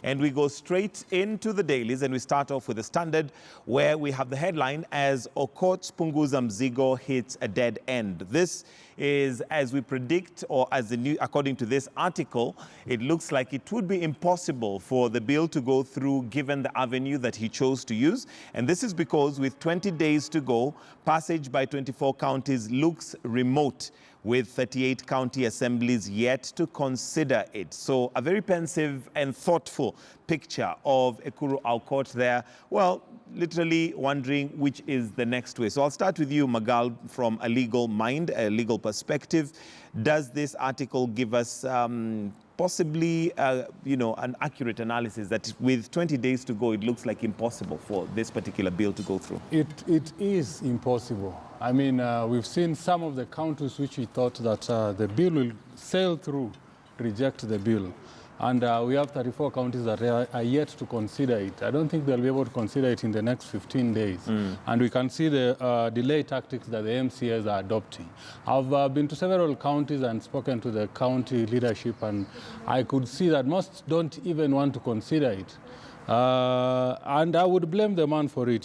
And we go straight into the dailies, and we start off with the Standard, where we have the headline as Aukot punguza Mzigo hits a dead end. This is, as we predict, or as the new, according to this article, it looks like it would be impossible for the bill to go through given the avenue that he chose to use. And this is because with 20 days to go, passage by 24 counties looks remote, with 38 county assemblies yet to consider it. So a very pensive and thoughtful picture of Ekuru Aukot there. Well, literally wondering which is the next way. So I'll start with you, Magal, from a legal mind, a legal perspective. Does this article give us possibly, an accurate analysis that with 20 days to go, it looks like impossible for this particular bill to go through? It is impossible. I mean, we've seen some of the counties which we thought that the bill will sail through, reject the bill. And we have 34 counties that are yet to consider it. I don't think they'll be able to consider it in the next 15 days. And we can see the delay tactics that the MCAs are adopting. I've been to several counties and spoken to the county leadership, and I could see that most don't even want to consider it. And I would blame the man for it,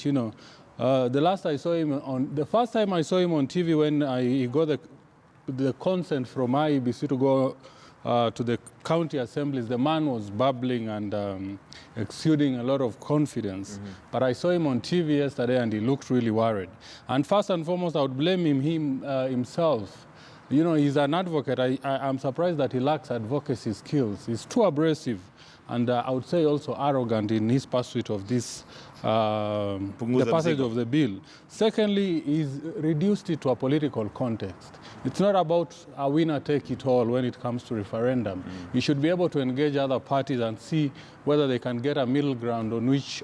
The first time I saw him on TV when he got the consent from IEBC to go to the county assemblies, the man was bubbling and exuding a lot of confidence. But I saw him on TV yesterday and he looked really worried. And first and foremost, I would blame him himself. He's an advocate. I'm surprised that he lacks advocacy skills. He's too abrasive and I would say also arrogant in his pursuit of this the passage of the bill. Secondly, he's reduced it to a political context. It's not about a winner take it all when it comes to referendum. You should be able to engage other parties and see whether they can get a middle ground on which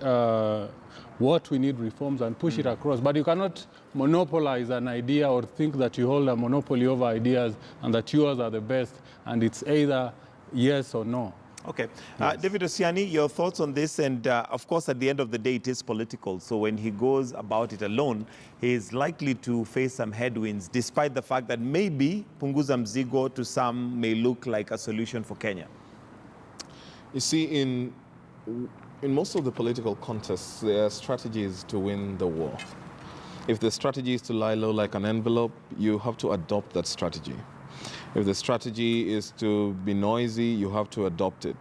what we need reforms and push it across. But you cannot monopolize an idea or think that you hold a monopoly over ideas and that yours are the best and it's either yes or no. Okay. Yes. David Osiani, your thoughts on this? And of course, at the end of the day, it is political. So when he goes about it alone, he is likely to face some headwinds, despite the fact that maybe punguza Mzigo to some may look like a solution for Kenya. You see, in most of the political contests, there are strategies to win the war. If the strategy is to lie low like an envelope, you have to adopt that strategy. If the strategy is to be noisy, you have to adopt it.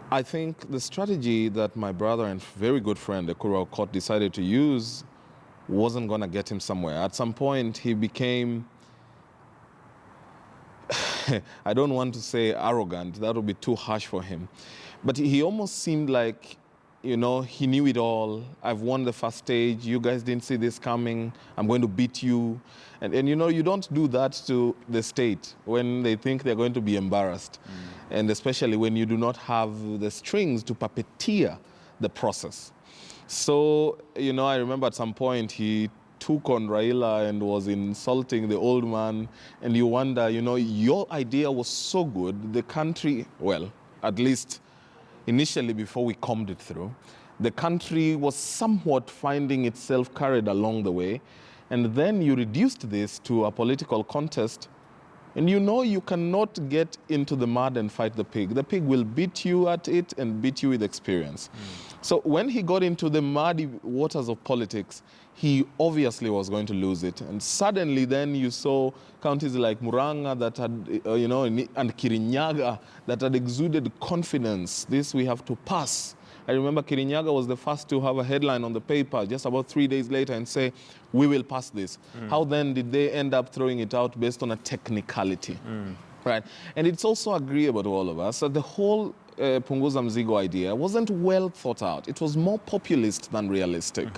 I think the strategy that my brother and very good friend, Ekuru Aukot, decided to use wasn't going to get him somewhere. At some point, he became, I don't want to say arrogant, that would be too harsh for him. But he almost seemed like, he knew it all. I've won the first stage. You guys didn't see this coming. I'm going to beat you. And you don't do that to the state when they think they're going to be embarrassed. And especially when you do not have the strings to puppeteer the process. So, I remember at some point he took on Raila and was insulting the old man. And you wonder, your idea was so good. The country, well, at least initially, before we combed it through, the country was somewhat finding itself carried along the way. And then you reduced this to a political contest. And you cannot get into the mud and fight the pig. The pig will beat you at it and beat you with experience. So when he got into the muddy waters of politics, he obviously was going to lose it. And suddenly then you saw counties like Muranga that had, and Kirinyaga that had exuded confidence. This we have to pass. I remember Kirinyaga was the first to have a headline on the paper just about 3 days later and say, we will pass this. How then did they end up throwing it out based on a technicality? Right? And it's also agreeable to all of us that the whole punguza Mzigo idea wasn't well thought out. It was more populist than realistic.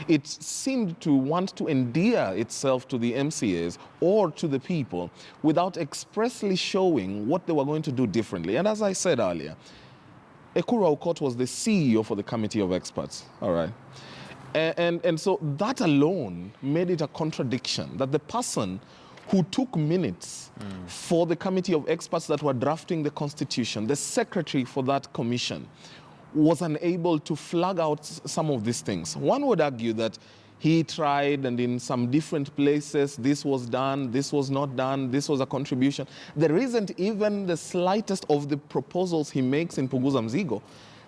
It seemed to want to endear itself to the MCAs or to the people without expressly showing what they were going to do differently. And as I said earlier, Ekuru Aukot was the CEO for the committee of experts, all right? And so that alone made it a contradiction that the person who took minutes for the committee of experts that were drafting the constitution, the secretary for that commission, was unable to flag out some of these things. One would argue that he tried, and in some different places, this was done, this was not done, this was a contribution. There isn't even the slightest of the proposals he makes in Punguza Mzigo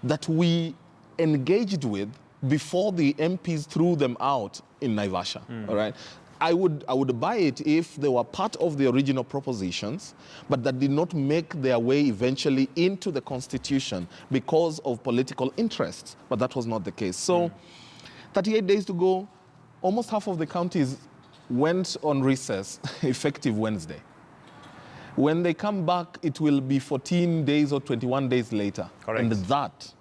that we engaged with before the MPs threw them out in Naivasha, all right? I would buy it if they were part of the original propositions, but that did not make their way eventually into the Constitution because of political interests. But that was not the case. So 38 days to go, almost half of the counties went on recess effective Wednesday. When they come back, it will be 14 days or 21 days later. Correct. And that,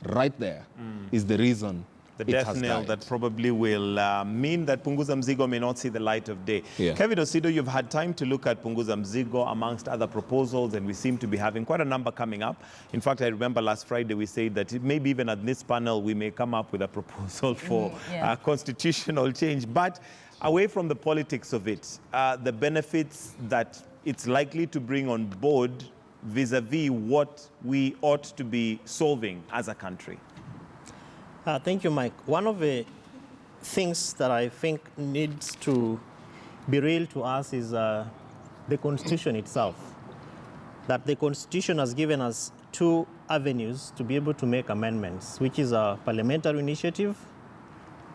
right there, is the reason the it death has knell died. that probably will mean that Punguza Mzigo may not see the light of day. Yeah. Kevin Osido, you've had time to look at Punguza Mzigo amongst other proposals, and we seem to be having quite a number coming up. In fact, I remember last Friday we said that maybe even at this panel we may come up with a proposal for constitutional change. But away from the politics of it, the benefits that it's likely to bring on board vis-a-vis what we ought to be solving as a country. Thank you, Mike. One of the things that I think needs to be real to us is the Constitution itself. That the Constitution has given us two avenues to be able to make amendments, which is a parliamentary initiative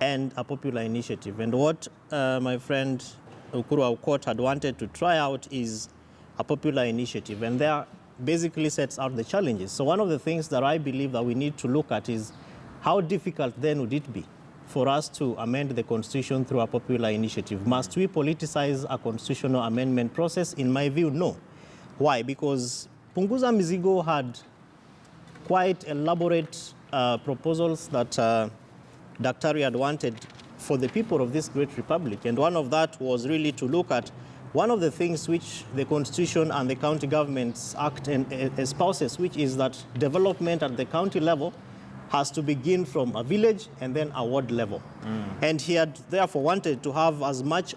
and a popular initiative. And what my friend Aukot had wanted to try out is a popular initiative. And there basically sets out the challenges. So one of the things that I believe that we need to look at is how difficult then would it be for us to amend the Constitution through a popular initiative? Must we politicize a constitutional amendment process? In my view, no. Why? Because Punguza Mzigo had quite elaborate proposals that Daktari had wanted for the people of this great republic. And one of that was really to look at one of the things which the Constitution and the County Governments Act espouses, which is that development at the county level has to begin from a village and then a ward level. And he had therefore wanted to have as much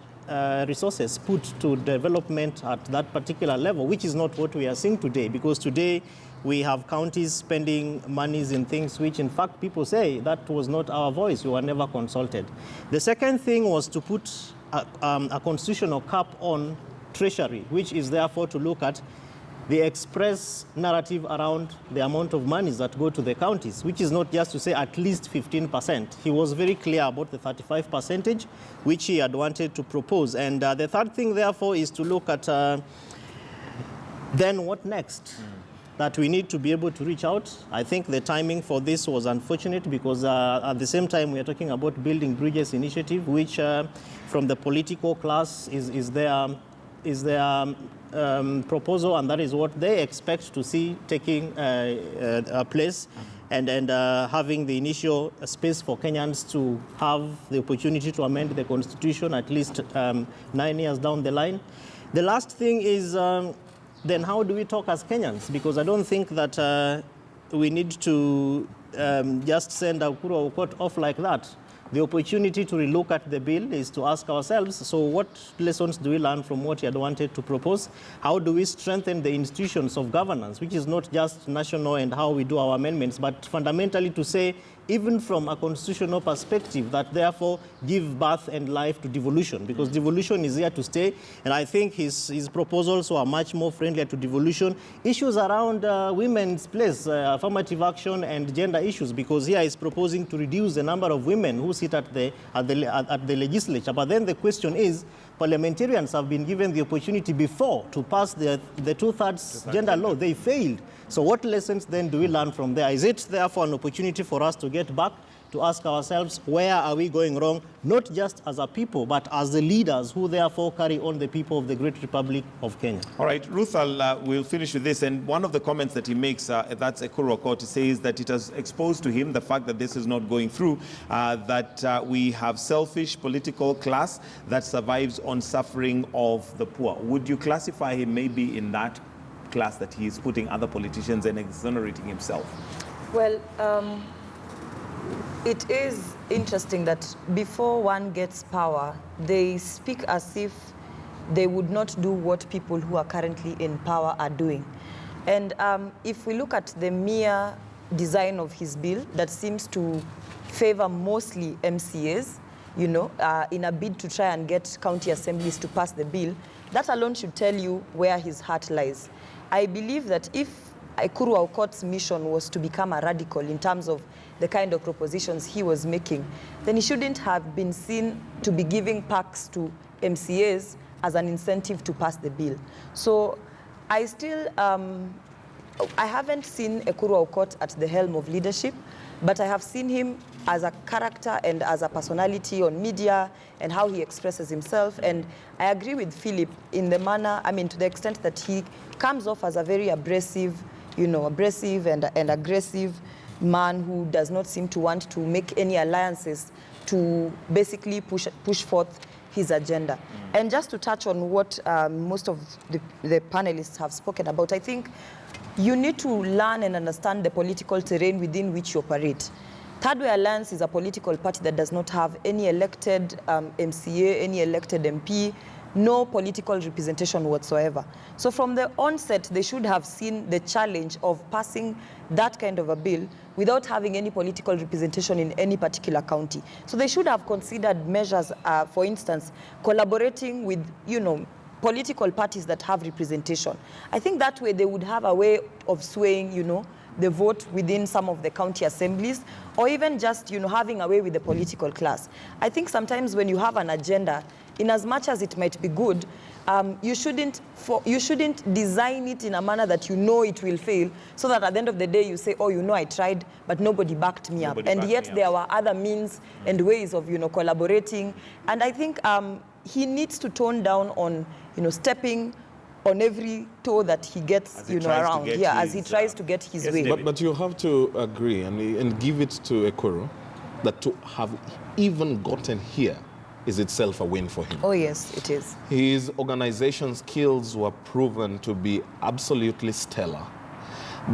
resources put to development at that particular level, which is not what we are seeing today, because today we have counties spending monies in things which in fact people say that was not our voice, we were never consulted. The second thing was to put a constitutional cap on treasury, which is therefore to look at the express narrative around the amount of monies that go to the counties, which is not just to say at least 15%. He was very clear about the 35%, which he had wanted to propose. And the third thing, therefore, is to look at then what next? That we need to be able to reach out. I think the timing for this was unfortunate because at the same time we are talking about building bridges initiative, which from the political class is their proposal, and that is what they expect to see taking place, and having the initial space for Kenyans to have the opportunity to amend the Constitution at least 9 years down the line. The last thing is then how do we talk as Kenyans? Because I don't think that we need to just send Aukot off like that. The opportunity to relook at the bill is to ask ourselves, so what lessons do we learn from what he had wanted to propose? How do we strengthen the institutions of governance, which is not just national and how we do our amendments, but fundamentally to say, even from a constitutional perspective, that therefore give birth and life to devolution, because devolution is here to stay. And I think his proposals were much more friendly to devolution. Issues around women's place, affirmative action and gender issues, because here he's proposing to reduce the number of women who sit at the legislature. But then the question is, parliamentarians have been given the opportunity before to pass the two-thirds gender law. They failed. So what lessons then do we learn from there? Is it therefore an opportunity for us to get back to ask ourselves, where are we going wrong, not just as a people, but as the leaders who therefore carry on the people of the great Republic of Kenya? All right, Ruth, we'll finish with this. And one of the comments that he makes, that's Ekuru Aukot, says that it has exposed to him the fact that this is not going through, that we have selfish political class that survives on suffering of the poor. Would you classify him maybe in that class that he is putting other politicians and exonerating himself? Well, it is interesting that before one gets power, they speak as if they would not do what people who are currently in power are doing. And if we look at the mere design of his bill, that seems to favor mostly MCAs, in a bid to try and get county assemblies to pass the bill, that alone should tell you where his heart lies. I believe that if Ekuru Aukot's mission was to become a radical in terms of the kind of propositions he was making, then he shouldn't have been seen to be giving packs to MCAs as an incentive to pass the bill. So I still, I haven't seen Ekuru Aukot at the helm of leadership, but I have seen him as a character and as a personality on media and how he expresses himself. And I agree with Philip in the manner, to the extent that he comes off as a very abrasive, abrasive and aggressive man who does not seem to want to make any alliances to basically push forth his agenda. And just to touch on what most of the panelists have spoken about, I think you need to learn and understand the political terrain within which you operate. Third Way Alliance is a political party that does not have any elected MCA, any elected MP, no political representation whatsoever. So from the onset, they should have seen the challenge of passing that kind of a bill without having any political representation in any particular county. So they should have considered measures, for instance, collaborating with, political parties that have representation. I think that way they would have a way of swaying, the vote within some of the county assemblies, or even just, having a way with the political class. I think sometimes when you have an agenda, in as much as it might be good, you shouldn't design it in a manner that it will fail, so that at the end of the day you say, oh, I tried, but nobody backed me up. And yet there were other means and ways of, collaborating. And I think he needs to tone down on, stepping on every toe that he gets, around, as he tries to get his way. But you have to agree and give it to Ekuru that to have even gotten here is itself a win for him. Oh, yes, it is. His organization skills were proven to be absolutely stellar.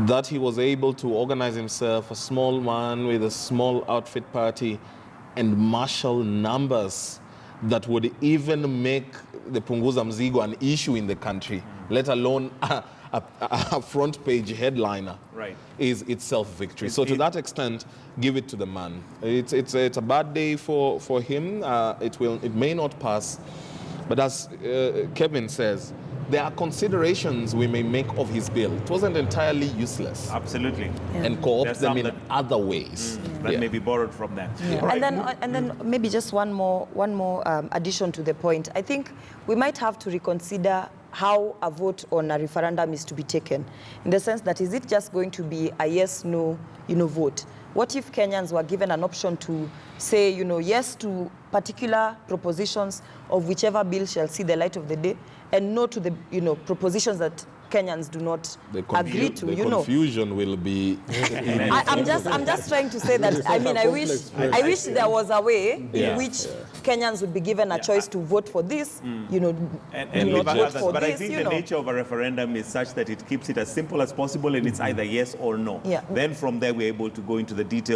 That he was able to organize himself, a small man with a small outfit party, and marshal numbers that would even make the punguza Mzigo an issue in the country, let alone a front page headliner, is itself victory. So to that extent, give it to the man. It's a bad day for him. It may not pass, but as Kevin says, there are considerations we may make of his bill. It wasn't entirely useless. Absolutely. Yeah. And co-opt them in other ways. That may be borrowed from them. Yeah. Right. And then maybe just one more addition to the point. I think we might have to reconsider how a vote on a referendum is to be taken, in the sense that is it just going to be a yes/no, vote? What if Kenyans were given an option to say, yes to particular propositions of whichever bill shall see the light of the day, and no to the, propositions that Kenyans do not agree to, The confusion will be... I'm just trying to say that, I wish there was a way in which Kenyans would be given a choice to vote for this, and do not vote for but this, I think the nature of a referendum is such that it keeps it as simple as possible, and it's either yes or no. Yeah. Then from there we're able to go into the details.